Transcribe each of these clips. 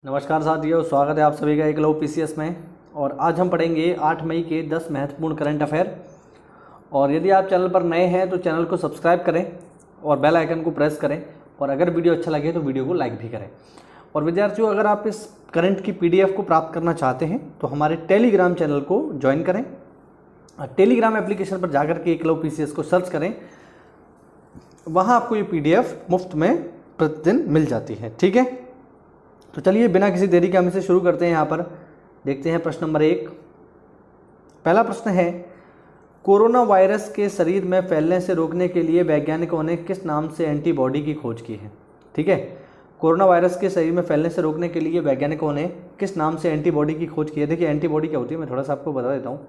नमस्कार साथियों, स्वागत है आप सभी का एकलव्य पीसीएस में। और आज हम पढ़ेंगे 8 मई के 10 महत्वपूर्ण करंट अफेयर। और यदि आप चैनल पर नए हैं तो चैनल को सब्सक्राइब करें और बेल आइकन को प्रेस करें। और अगर वीडियो अच्छा लगे तो वीडियो को लाइक भी करें। और विद्यार्थियों, अगर आप इस करंट की PDF को प्राप्त करना चाहते हैं तो हमारे टेलीग्राम चैनल को ज्वाइन करें। टेलीग्राम एप्लीकेशन पर जाकर के एकलव्य PCS को सर्च करें, वहाँ आपको ये PDF मुफ्त में प्रतिदिन मिल जाती है। ठीक है, तो चलिए बिना किसी देरी के हम इसे शुरू करते हैं। यहाँ पर देखते हैं प्रश्न नंबर 1। पहला प्रश्न है, कोरोना वायरस के शरीर में फैलने से रोकने के लिए वैज्ञानिकों ने किस नाम से एंटीबॉडी की खोज की है। ठीक है, कोरोना वायरस के शरीर में फैलने से रोकने के लिए वैज्ञानिकों ने किस नाम से एंटीबॉडी की खोज की है। देखिए एंटीबॉडी क्या होती है, मैं थोड़ा सा आपको बता देता हूँ।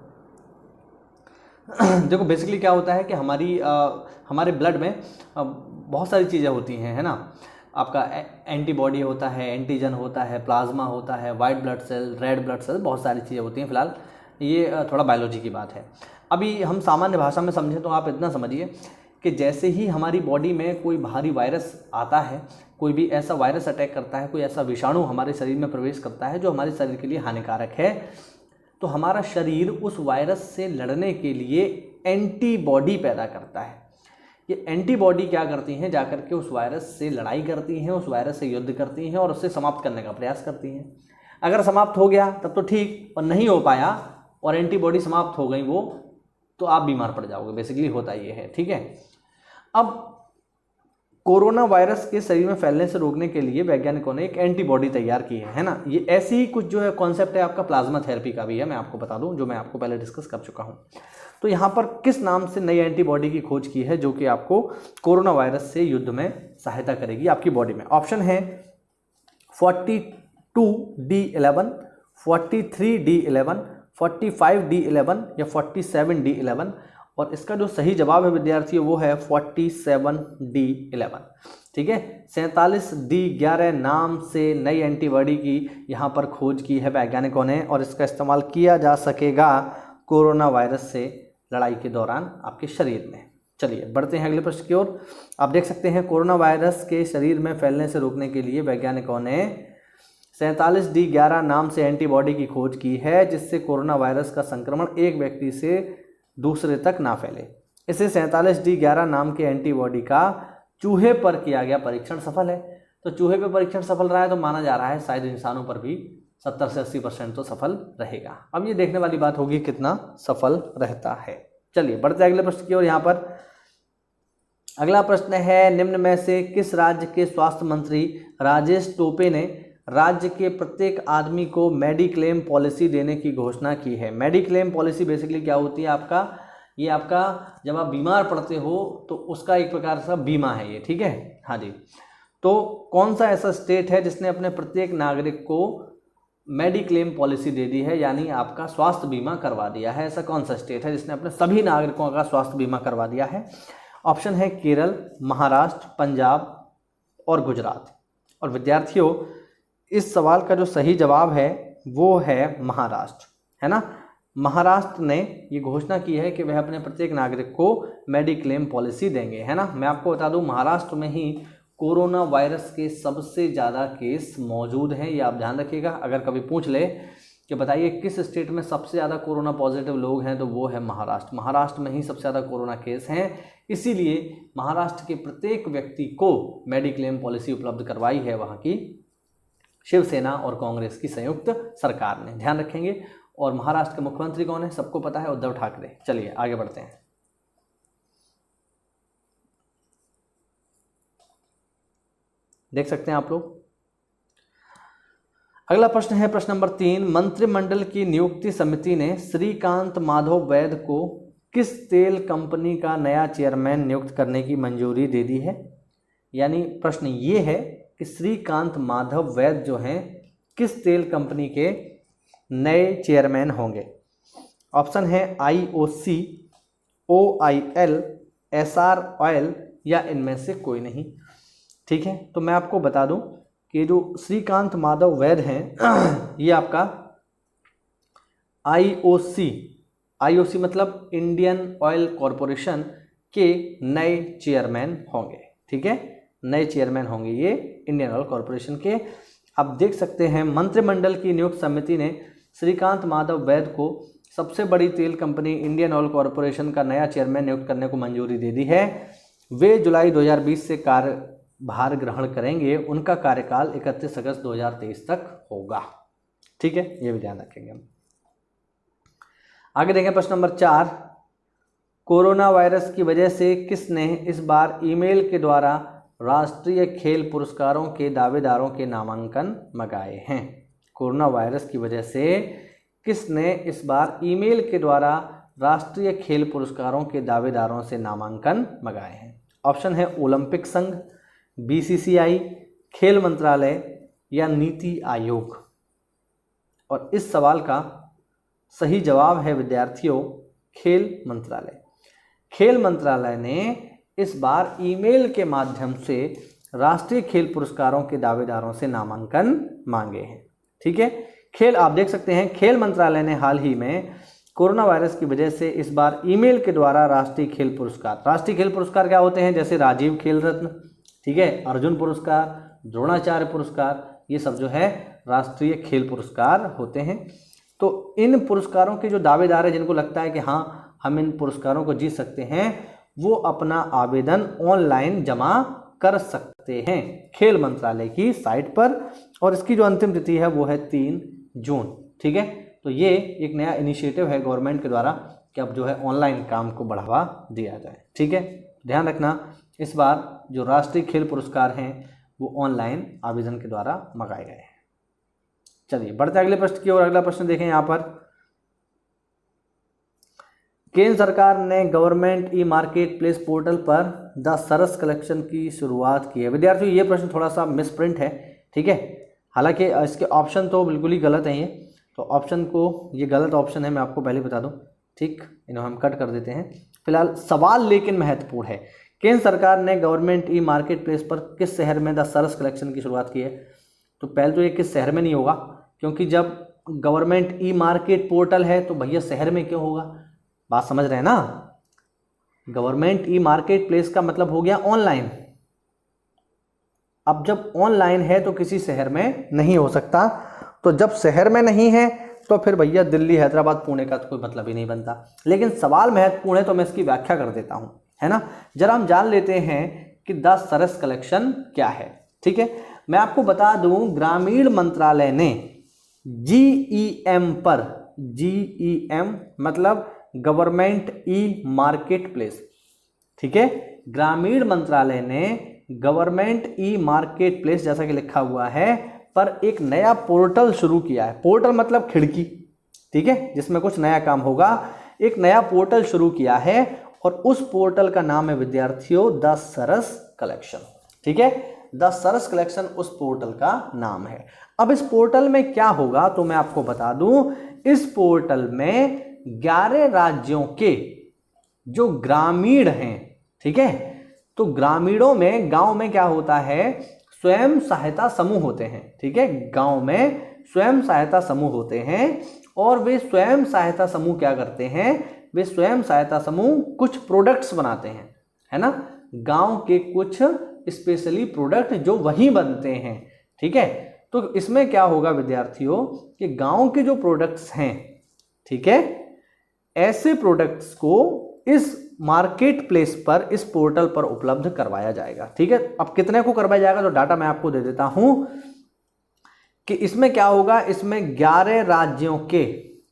देखो बेसिकली क्या होता है कि हमारे ब्लड में बहुत सारी चीज़ें होती हैं, है ना। आपका एंटीबॉडी होता है, एंटीजन होता है, प्लाज्मा होता है, white blood cell, red blood cell, बहुत सारी चीज़ें होती हैं। फिलहाल ये थोड़ा बायोलॉजी की बात है। अभी हम सामान्य भाषा में समझें तो आप इतना समझिए कि जैसे ही हमारी बॉडी में कोई बाहरी वायरस आता है, कोई भी ऐसा वायरस अटैक करता है, कोई ऐसा विषाणु हमारे शरीर में प्रवेश करता है जो हमारे शरीर के लिए हानिकारक है, तो हमारा शरीर उस वायरस से लड़ने के लिए एंटीबॉडी पैदा करता है। ये एंटीबॉडी क्या करती हैं, जाकर के उस वायरस से लड़ाई करती हैं, उस वायरस से युद्ध करती हैं और उससे समाप्त करने का प्रयास करती हैं। अगर समाप्त हो गया तब तो ठीक, और नहीं हो पाया और एंटीबॉडी समाप्त हो गई वो, तो आप बीमार पड़ जाओगे। बेसिकली होता ये है। ठीक है, अब कोरोना वायरस के शरीर में फैलने से रोकने के लिए वैज्ञानिकों ने एक एंटीबॉडी तैयार की है ना। ये ऐसी ही कुछ जो है कॉन्सेप्ट है आपका प्लाज्मा थेरेपी का भी है, मैं आपको बता दूं, जो मैं आपको पहले डिस्कस कर चुका हूं। तो यहाँ पर किस नाम से नई एंटीबॉडी की खोज की है जो कि आपको कोरोना वायरस से युद्ध में सहायता करेगी आपकी बॉडी में। ऑप्शन है 42D11, 43D11, 45D11 या 47D11। और इसका जो सही जवाब है विद्यार्थियों वो है 47D11। ठीक है, 47D11 नाम से नई एंटीबॉडी की यहाँ पर खोज की है वैज्ञानिकों ने, और इसका इस्तेमाल किया जा सकेगा कोरोना वायरस से लड़ाई के दौरान आपके शरीर में। चलिए बढ़ते हैं अगले प्रश्न की ओर। आप देख सकते हैं, कोरोना वायरस के शरीर में फैलने से रोकने के लिए वैज्ञानिकों ने 47D11 नाम से एंटीबॉडी की खोज की है, जिससे कोरोना वायरस का संक्रमण एक व्यक्ति से दूसरे तक ना फैले। इसे 47D11 नाम के एंटीबॉडी का चूहे पर किया गया परीक्षण सफल है। तो चूहे पर परीक्षण सफल रहा है तो माना जा रहा है शायद इंसानों पर भी 70 से 80% तो सफल रहेगा। अब ये देखने वाली बात होगी कितना सफल रहता है। चलिए बढ़ते हैं अगले प्रश्न की ओर। यहाँ पर अगला प्रश्न है, निम्न में से किस राज्य के स्वास्थ्य मंत्री राजेश टोपे ने राज्य के प्रत्येक आदमी को मेडिक्लेम पॉलिसी देने की घोषणा की है। मेडिक्लेम पॉलिसी बेसिकली क्या होती है आपका, ये आपका जब आप बीमार पड़ते हो तो उसका एक प्रकार का बीमा है ये। ठीक है, हाँ जी। तो कौन सा ऐसा स्टेट है जिसने अपने प्रत्येक नागरिक को मेडिक्लेम पॉलिसी दे दी है, यानी आपका स्वास्थ्य बीमा करवा दिया है। ऐसा कौन सा स्टेट है जिसने अपने सभी नागरिकों का स्वास्थ्य बीमा करवा दिया है। ऑप्शन है केरल, महाराष्ट्र, पंजाब और गुजरात। और विद्यार्थियों, इस सवाल का जो सही जवाब है वो है महाराष्ट्र, है ना। महाराष्ट्र ने ये घोषणा की है कि वह अपने प्रत्येक नागरिक को मेडिक्लेम पॉलिसी देंगे, है ना। मैं आपको बता दूं, महाराष्ट्र में ही कोरोना वायरस के सबसे ज़्यादा केस मौजूद हैं, ये आप ध्यान रखिएगा। अगर कभी पूछ ले कि बताइए किस स्टेट में सबसे ज़्यादा कोरोना पॉजिटिव लोग हैं, तो वो है महाराष्ट्र। महाराष्ट्र में ही सबसे ज़्यादा कोरोना केस हैं, इसीलिए महाराष्ट्र के प्रत्येक व्यक्ति को मेडिक्लेम पॉलिसी उपलब्ध करवाई है वहाँ की शिवसेना और कांग्रेस की संयुक्त सरकार ने। ध्यान रखेंगे। और महाराष्ट्र के मुख्यमंत्री कौन है, सबको पता है, उद्धव ठाकरे। चलिए आगे बढ़ते हैं। देख सकते हैं आप लोग। अगला प्रश्न है प्रश्न नंबर 3। मंत्रिमंडल की नियुक्ति समिति ने श्रीकांत माधव वैद्य को किस तेल कंपनी का नया चेयरमैन नियुक्त करने की मंजूरी दे दी है। यानी प्रश्न ये है कि श्रीकांत माधव वैद्य जो हैं किस तेल कंपनी के नए चेयरमैन होंगे। ऑप्शन है IOC, OIL, SR ऑयल या इनमें से कोई नहीं। ठीक है, तो मैं आपको बता दूं कि जो श्रीकांत माधव वैद्य हैं ये आपका IOC मतलब इंडियन ऑयल कॉरपोरेशन के नए चेयरमैन होंगे। ठीक है, नए चेयरमैन होंगे ये इंडियन ऑयल कॉरपोरेशन के। आप देख सकते हैं मंत्रिमंडल की नियुक्त समिति ने श्रीकांत माधव वैद्य को सबसे बड़ी तेल कंपनी इंडियन ऑयल कॉरपोरेशन का नया चेयरमैन नियुक्त करने को मंजूरी दे दी है। वे जुलाई 2020 से कार्यभार ग्रहण करेंगे। उनका कार्यकाल 31 अगस्त 2023 तक होगा। ठीक है, ये भी ध्यान रखेंगे हम। आगे देखें प्रश्न नंबर 4, कोरोना वायरस की वजह से किसने इस बार ईमेल के द्वारा राष्ट्रीय खेल पुरस्कारों के दावेदारों के नामांकन मंगाए हैं? कोरोना वायरस की वजह से किसने इस बार ईमेल के द्वारा राष्ट्रीय खेल पुरस्कारों के दावेदारों से नामांकन मंगाए हैं? ऑप्शन है ओलंपिक संघ, बीसीसीआई, खेल मंत्रालय या नीति आयोग। और इस सवाल का सही जवाब है विद्यार्थियों खेल मंत्रालय। खेल मंत्रालय ने इस बार ईमेल के माध्यम से राष्ट्रीय खेल पुरस्कारों के दावेदारों से नामांकन मांगे हैं। ठीक है, खेल आप देख सकते हैं खेल मंत्रालय ने हाल ही में कोरोना वायरस की वजह से इस बार ईमेल के द्वारा राष्ट्रीय खेल पुरस्कार क्या होते हैं? जैसे राजीव खेल रत्न, ठीक है, अर्जुन पुरस्कार, द्रोणाचार्य पुरस्कार, ये सब जो है राष्ट्रीय खेल पुरस्कार होते हैं। तो इन पुरस्कारों के जो दावेदार हैं, जिनको लगता है कि हाँ हम इन पुरस्कारों को जीत सकते हैं, वो अपना आवेदन ऑनलाइन जमा कर सकते हैं खेल मंत्रालय की साइट पर। और इसकी जो अंतिम तिथि है वो है 3 जून। ठीक है, तो ये एक नया इनिशिएटिव है गवर्नमेंट के द्वारा कि अब जो है ऑनलाइन काम को बढ़ावा दिया जाए। ठीक है, ध्यान रखना इस बार जो राष्ट्रीय खेल पुरस्कार हैं वो ऑनलाइन आवेदन के द्वारा मंगाए गए हैं। चलिए बढ़ते अगले प्रश्न की ओर। अगला प्रश्न देखें यहाँ पर, केंद्र सरकार ने government e market place portal पर द सरस कलेक्शन की शुरुआत की है। विद्यार्थियों ये प्रश्न थोड़ा सा मिसप्रिंट है। ठीक है, हालांकि इसके ऑप्शन तो बिल्कुल ही गलत हैं ये, तो ऑप्शन को, ये गलत ऑप्शन है, मैं आपको पहले बता दूं। ठीक, इन्हें हम कट कर देते हैं। फिलहाल सवाल लेकिन महत्वपूर्ण है। केंद्र सरकार ने गवर्नमेंट ई मार्केट प्लेस पर किस शहर में द सरस कलेक्शन की शुरुआत की है? तो पहले तो ये किस शहर में नहीं होगा, क्योंकि जब गवर्नमेंट ई मार्केट पोर्टल है तो भैया शहर में क्यों होगा? बात समझ रहे हैं ना? गवर्नमेंट ई मार्केट प्लेस का मतलब हो गया ऑनलाइन। अब जब ऑनलाइन है तो किसी शहर में नहीं हो सकता, तो जब शहर में नहीं है तो फिर भैया दिल्ली, हैदराबाद, पुणे का तो कोई मतलब ही नहीं बनता। लेकिन सवाल महत्वपूर्ण है तो मैं इसकी व्याख्या कर देता हूं, है ना। जरा हम जान लेते हैं कि द सरस कलेक्शन क्या है। ठीक है, मैं आपको बता दूं ग्रामीण मंत्रालय ने GEM पर, GEM मतलब गवर्नमेंट ई मार्केट प्लेस, ठीक है, ग्रामीण मंत्रालय ने गवर्नमेंट ई मार्केट प्लेस जैसा कि लिखा हुआ है पर एक नया पोर्टल शुरू किया है। पोर्टल मतलब खिड़की, ठीक है, जिसमें कुछ नया काम होगा। एक नया पोर्टल शुरू किया है और उस पोर्टल का नाम है विद्यार्थियों द सरस कलेक्शन। ठीक है, द सरस कलेक्शन उस पोर्टल का नाम है। अब इस पोर्टल में क्या होगा तो मैं आपको बता दूं, इस पोर्टल में 11 राज्यों के जो ग्रामीण हैं, ठीक है, तो ग्रामीणों में, गांव में क्या होता है, स्वयं सहायता समूह होते हैं। ठीक है, गांव में स्वयं सहायता समूह होते हैं और वे स्वयं सहायता समूह क्या करते हैं, वे स्वयं सहायता समूह कुछ प्रोडक्ट्स बनाते हैं, है ना, गांव के कुछ स्पेशली प्रोडक्ट जो वहीं बनते हैं। ठीक है, तो इसमें क्या होगा विद्यार्थियों कि गांव के जो प्रोडक्ट्स हैं, ठीक है, ऐसे प्रोडक्ट्स को इस मार्केट प्लेस पर, इस पोर्टल पर उपलब्ध करवाया जाएगा। ठीक है, अब कितने को करवाया जाएगा तो डाटा मैं आपको दे देता हूं कि इसमें क्या होगा, इसमें 11 राज्यों के,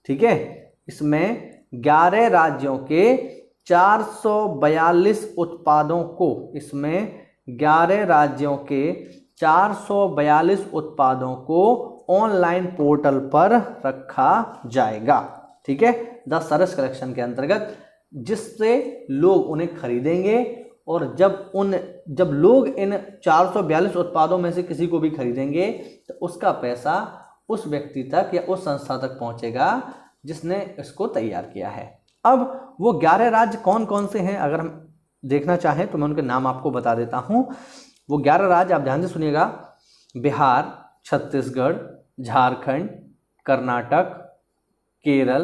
ठीक है, इसमें 11 राज्यों के 442 उत्पादों को, इसमें 11 राज्यों के 442 उत्पादों को ऑनलाइन पोर्टल पर रखा जाएगा। ठीक है, द सरस कलेक्शन के अंतर्गत, जिससे लोग उन्हें खरीदेंगे और जब लोग इन 442 उत्पादों में से किसी को भी खरीदेंगे तो उसका पैसा उस व्यक्ति तक या उस संस्था तक पहुंचेगा जिसने इसको तैयार किया है। अब वो 11 राज्य कौन कौन से हैं अगर हम देखना चाहें तो मैं उनके नाम आपको बता देता हूं। वो 11 राज्य आप ध्यान से सुनिएगा, बिहार, छत्तीसगढ़, झारखंड, कर्नाटक, केरल,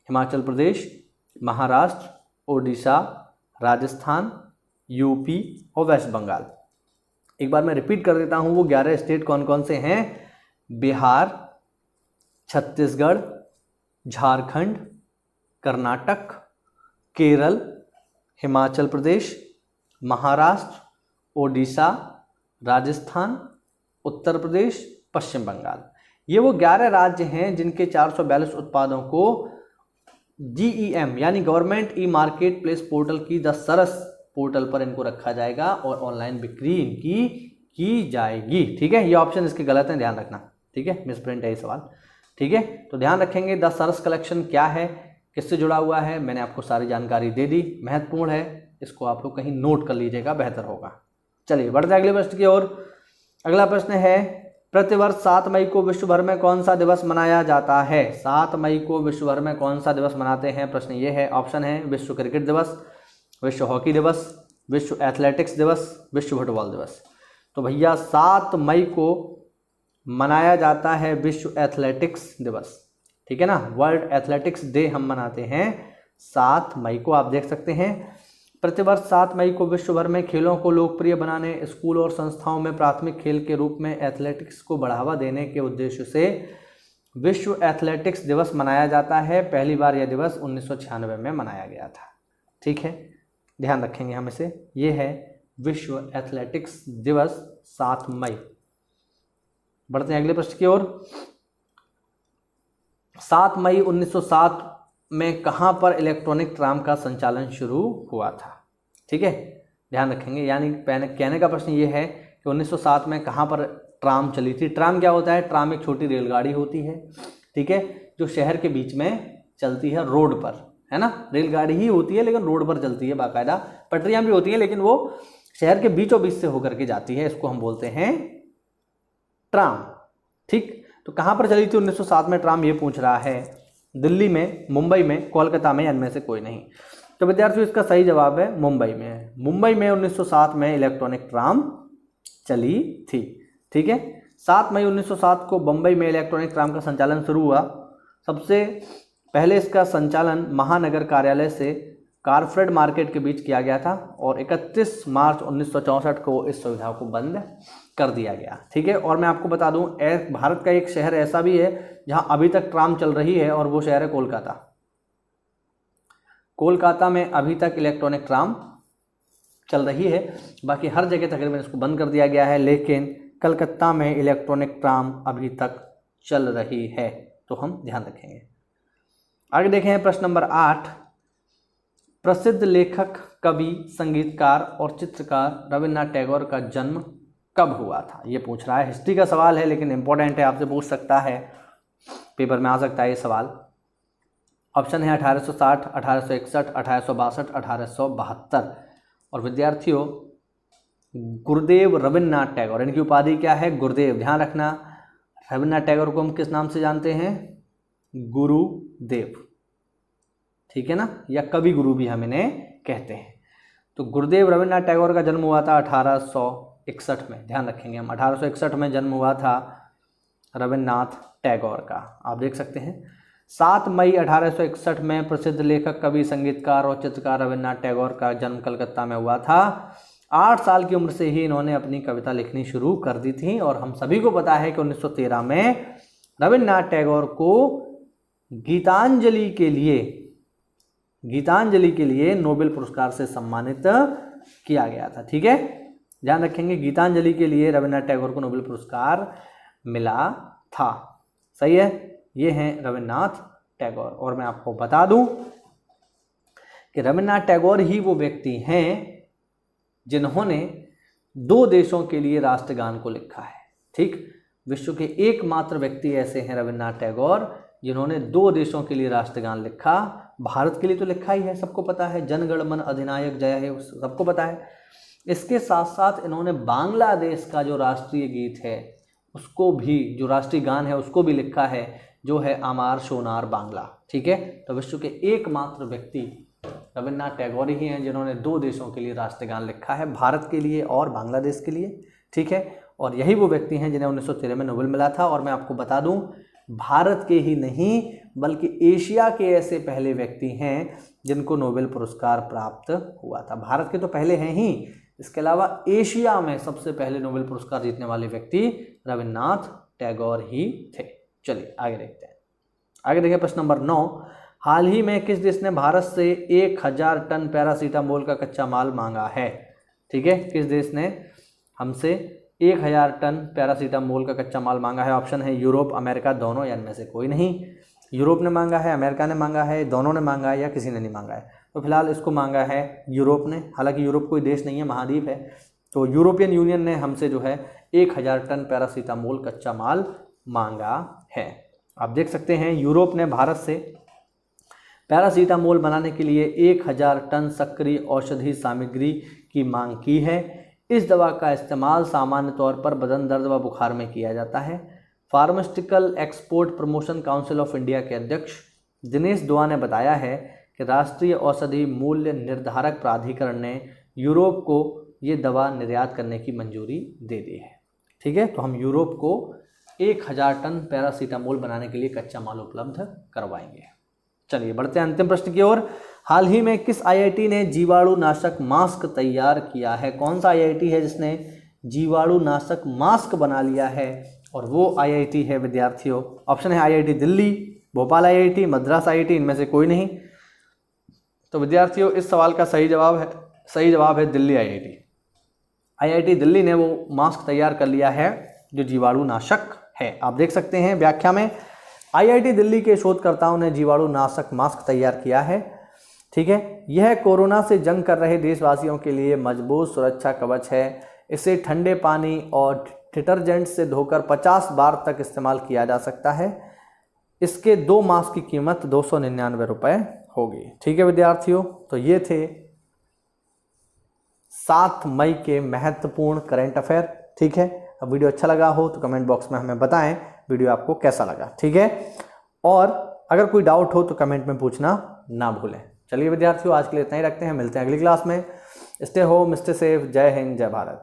हिमाचल प्रदेश, महाराष्ट्र, ओडिशा, राजस्थान, यूपी और वेस्ट बंगाल। एक बार मैं रिपीट कर देता हूं, वो 11 स्टेट कौन कौन से हैं, बिहार, छत्तीसगढ़, झारखंड, कर्नाटक, केरल, हिमाचल प्रदेश, महाराष्ट्र, ओडिशा, राजस्थान, उत्तर प्रदेश, पश्चिम बंगाल। ये वो 11 राज्य हैं जिनके 442 उत्पादों को GEM यानी government e market place portal की दशरस पोर्टल पर इनको रखा जाएगा और ऑनलाइन बिक्री इनकी की जाएगी। ठीक है, ये ऑप्शन इसके गलत हैं, ध्यान रखना। ठीक है, मिसप्रिंट है ये सवाल। ठीक है, तो ध्यान रखेंगे दशरस कलेक्शन क्या है, किससे जुड़ा हुआ है, मैंने आपको सारी जानकारी दे दी, महत्वपूर्ण है, इसको आप लोग कहीं नोट कर लीजिएगा, बेहतर होगा। चलिए बढ़ते अगले प्रश्न की ओर। अगला प्रश्न है, प्रतिवर्ष 7 मई को विश्व भर में कौन सा दिवस मनाया जाता है? 7 मई को विश्व भर में कौन सा दिवस मनाते हैं? प्रश्न ये है, ऑप्शन है विश्व क्रिकेट दिवस, विश्व हॉकी दिवस, विश्व एथलेटिक्स दिवस, विश्व फुटबॉल दिवस। तो भैया 7 मई को मनाया जाता है विश्व एथलेटिक्स दिवस। ठीक है ना, वर्ल्ड एथलेटिक्स डे हम मनाते हैं 7 मई को। आप देख सकते हैं प्रतिवर्ष 7 मई को विश्व भर में खेलों को लोकप्रिय बनाने, स्कूल और संस्थाओं में प्राथमिक खेल के रूप में एथलेटिक्स को बढ़ावा देने के उद्देश्य से विश्व एथलेटिक्स दिवस मनाया जाता है। पहली बार यह दिवस 1996 में मनाया गया था। ठीक है, ध्यान रखेंगे हम इसे। ये है विश्व एथलेटिक्स दिवस 7 मई। बढ़ते हैं अगले प्रश्न की ओर। 7 मई 1907 में कहाँ पर इलेक्ट्रॉनिक ट्राम का संचालन शुरू हुआ था? ठीक है, ध्यान रखेंगे। यानी कहने का प्रश्न ये है कि 1907 में कहाँ पर ट्राम चली थी। ट्राम क्या होता है? ट्राम एक छोटी रेलगाड़ी होती है, ठीक है, जो शहर के बीच में चलती है रोड पर, है ना। रेलगाड़ी ही होती है लेकिन रोड पर चलती है, बाकायदा पटरियाँ भी होती हैं लेकिन वो शहर के बीचों बीच से होकर के जाती है। इसको हम बोलते हैं ट्राम। ठीक, तो कहाँ पर चली थी 1907 में ट्राम, ये पूछ रहा है। दिल्ली में, मुंबई में, कोलकाता में, इनमें से कोई नहीं। तो विद्यार्थियों इसका सही जवाब है मुंबई में। मुंबई में 1907 में इलेक्ट्रॉनिक ट्राम चली थी। ठीक है, 7 मई 1907 को बम्बई में इलेक्ट्रॉनिक ट्राम का संचालन शुरू हुआ। सबसे पहले इसका संचालन महानगर कार्यालय से कारफ्रेड मार्केट के बीच किया गया था और 31 मार्च 1964 को इस सुविधा को बंद कर दिया गया। ठीक है, और मैं आपको बता दूं, भारत का एक शहर ऐसा भी है जहां अभी तक ट्राम चल रही है और वो शहर है कोलकाता। कोलकाता में अभी तक इलेक्ट्रॉनिक ट्राम चल रही है, बाकी हर जगह तकरीबन इसको बंद कर दिया गया है, लेकिन कलकत्ता में इलेक्ट्रॉनिक ट्राम अभी तक चल रही है, तो हम ध्यान रखेंगे। आगे देखें प्रश्न नंबर 8। प्रसिद्ध लेखक, कवि, संगीतकार और चित्रकार रविन्द्रनाथ टैगोर का जन्म कब हुआ था? ये पूछ रहा है। हिस्ट्री का सवाल है लेकिन इंपॉर्टेंट है, आपसे पूछ सकता है, पेपर में आ सकता है ये सवाल। ऑप्शन है 1860, 1861, 1862, 1872। और विद्यार्थियों, गुरुदेव रविन्द्रनाथ टैगोर, इनकी उपाधि क्या है? गुरुदेव। ध्यान रखना, रविन्द्रनाथ टैगोर को हम किस नाम से जानते हैं? गुरुदेव। ठीक है ना, या कवि गुरु भी हम इन्हें कहते हैं। तो गुरुदेव रविन्द्रनाथ टैगोर का जन्म हुआ था 1861 में। ध्यान रखेंगे हम, 1861 में जन्म हुआ था रविन्द्रनाथ टैगोर का। आप देख सकते हैं 7 मई 1861 में प्रसिद्ध लेखक, कवि, संगीतकार और चित्रकार रविन्द्रनाथ टैगोर का जन्म कलकत्ता में हुआ था। 8 साल की उम्र से ही इन्होंने अपनी कविता लिखनी शुरू कर दी थी और हम सभी को पता है कि 1913 में रविन्द्रनाथ टैगोर को गीतांजलि के लिए नोबेल पुरस्कार से सम्मानित किया गया था। ठीक है, ध्यान रखेंगे, गीतांजलि के लिए रविन्द्रनाथ टैगोर को नोबेल पुरस्कार मिला था। सही है, ये हैं रविन्द्रनाथ टैगोर। और मैं आपको बता दूं कि रविन्द्रनाथ टैगोर ही वो व्यक्ति हैं जिन्होंने 2 देशों के लिए राष्ट्रगान को लिखा है। ठीक, विश्व के एकमात्र व्यक्ति ऐसे हैं रविन्द्रनाथ टैगोर जिन्होंने 2 देशों के लिए राष्ट्रगान लिखा। भारत के लिए तो लिखा ही है, सबको पता है, जन गण मन अधिनायक जय है, सबको पता है। इसके साथ साथ इन्होंने बांग्लादेश का जो राष्ट्रीय गीत है उसको भी, जो राष्ट्रीय गान है उसको भी लिखा है, जो है आमार सोनार बांग्ला। ठीक है, तो विश्व के एकमात्र व्यक्ति रविन्द्रनाथ टैगोर ही हैं जिन्होंने 2 देशों के लिए राष्ट्रगान लिखा है, भारत के लिए और बांग्लादेश के लिए। ठीक है, और यही वो व्यक्ति हैं जिन्हें 1913 में नोबेल मिला था। और मैं आपको बता दूं, भारत के ही नहीं बल्कि एशिया के ऐसे पहले व्यक्ति हैं जिनको नोबेल पुरस्कार प्राप्त हुआ था। भारत के तो पहले हैं ही, इसके अलावा एशिया में सबसे पहले नोबेल पुरस्कार जीतने वाले व्यक्ति रविन्द्रनाथ टैगोर ही थे। चलिए आगे देखते हैं। आगे देखिए प्रश्न नंबर 9, हाल ही में किस देश ने भारत से 1000 टन पैरासीटामोल का कच्चा माल मांगा है? ठीक है, किस देश ने हमसे 1000 टन पैरासीटामोल का कच्चा माल मांगा है? ऑप्शन है यूरोप, अमेरिका, दोनों या इनमें से कोई नहीं। यूरोप ने मांगा है, अमेरिका ने मांगा है, दोनों ने मांगा है या किसी ने नहीं मांगा है? तो फिलहाल इसको मांगा है यूरोप ने। हालांकि यूरोप कोई देश नहीं है, महाद्वीप है। तो यूरोपियन यूनियन ने हमसे जो है 1000 टन पैरासीटामोल कच्चा माल मांगा है। आप देख सकते हैं यूरोप ने भारत से पैरासीटामोल बनाने के लिए 1000 टन सक्रिय औषधि सामग्री की मांग की है। इस दवा का इस्तेमाल सामान्य तौर पर बदन दर्द व बुखार में किया जाता है। Pharmaceutical export promotion council of India के अध्यक्ष दिनेश दुआ ने बताया है कि राष्ट्रीय औषधि मूल्य निर्धारक प्राधिकरण ने यूरोप को ये दवा निर्यात करने की मंजूरी दे दी है। ठीक है, तो हम यूरोप को 1000 टन पैरासीटामोल बनाने के लिए कच्चा माल उपलब्ध करवाएंगे। चलिए बढ़ते हैं अंतिम प्रश्न की ओर। हाल ही में किस आईआईटी ने जीवाणु नाशक मास्क तैयार किया है? कौन सा आईआईटी है जिसने जीवाणु नाशक मास्क बना लिया है? और वो आईआईटी है विद्यार्थियों, ऑप्शन है IIT Delhi, Bhopal IIT, Madras IIT, इनमें से कोई नहीं। तो विद्यार्थियों इस सवाल का सही जवाब है दिल्ली आईआईटी। आईआईटी दिल्ली ने वो मास्क तैयार कर लिया है जो जीवाणु नाशक है। आप देख सकते हैं व्याख्या में, आईआईटी दिल्ली के शोधकर्ताओं ने जीवाणु नाशक मास्क तैयार किया है। ठीक है, यह कोरोना से जंग कर रहे देशवासियों के लिए मजबूत सुरक्षा कवच है। इसे ठंडे पानी और डिटर्जेंट से धोकर 50 बार तक इस्तेमाल किया जा सकता है। इसके 2 मास्क की कीमत 299 रुपये होगी। ठीक है विद्यार्थियों, तो ये थे 7 मई के महत्वपूर्ण करंट अफेयर। ठीक है, अब वीडियो अच्छा लगा हो तो कमेंट बॉक्स में हमें बताएं वीडियो आपको कैसा लगा। ठीक है, और अगर कोई डाउट हो तो कमेंट में पूछना ना भूलें। चलिए विद्यार्थियों आज के लिए इतना ही रखते हैं, मिलते हैं अगली क्लास में। स्टे होम, स्टे सेफ, जय हिंद, जय भारत।